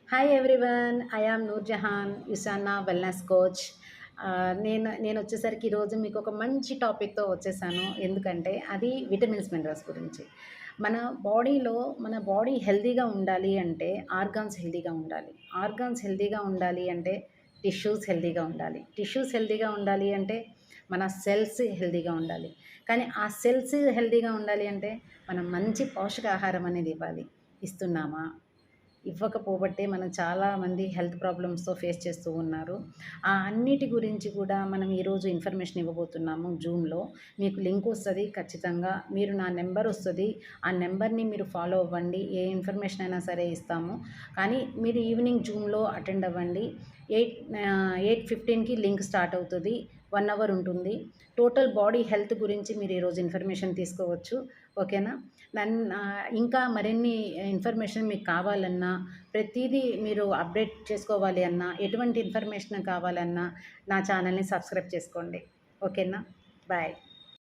Hi everyone, I am Noorjahan, Usana wellness coach. నేను వచ్చేసరికి ఈరోజు మీకు ఒక మంచి టాపిక్తో వచ్చేసాను. ఎందుకంటే అది విటమిన్స్ మినరల్స్ గురించి. మన బాడీలో మన బాడీ హెల్తీగా ఉండాలి అంటే ఆర్గాన్స్ హెల్తీగా ఉండాలి. ఆర్గాన్స్ హెల్తీగా ఉండాలి అంటే టిష్యూస్ హెల్తీగా ఉండాలి. టిష్యూస్ హెల్తీగా ఉండాలి అంటే మన సెల్స్ హెల్తీగా ఉండాలి. కానీ ఆ సెల్స్ హెల్తీగా ఉండాలి అంటే మనం మంచి పోషకాహారం అనేది ఇవ్వాలి. ఇస్తున్నామా? ఇవ్వకపోబట్టే మనం చాలామంది హెల్త్ ప్రాబ్లమ్స్తో ఫేస్ చేస్తూ ఉన్నారు. ఆ అన్నిటి గురించి కూడా మనం ఈరోజు ఇన్ఫర్మేషన్ ఇవ్వబోతున్నాము జూమ్‌లో. మీకు లింక్ వస్తది ఖచ్చితంగా. మీరు నా నెంబర్ వస్తది. ఆ నెంబర్‌ని మీరు ఫాలో అవ్వండి. ఏ ఇన్ఫర్మేషన్ అయినా సరే ఇస్తాము. కానీ మీరు ఈవినింగ్ జూమ్‌లో అటెండ్ అవ్వండి. 8:15కి లింక్ స్టార్ట్ అవుతది. 1 అవర్ ఉంటుంది. టోటల్ బాడీ హెల్త్ గురించి మీరు ఈరోజు ఇన్ఫర్మేషన్ తీసుకోవచ్చు. ఓకేనా? ఇంకా మరిన్ని ఇన్ఫర్మేషన్ మీకు కావాలన్నా, ప్రతీదీ మీరు అప్డేట్ చేసుకోవాలి అన్నా, ఎటువంటి ఇన్ఫర్మేషన్ కావాలన్నా నా ఛానల్‌ని సబ్స్క్రైబ్ చేసుకోండి. ఓకేనా? బాయ్.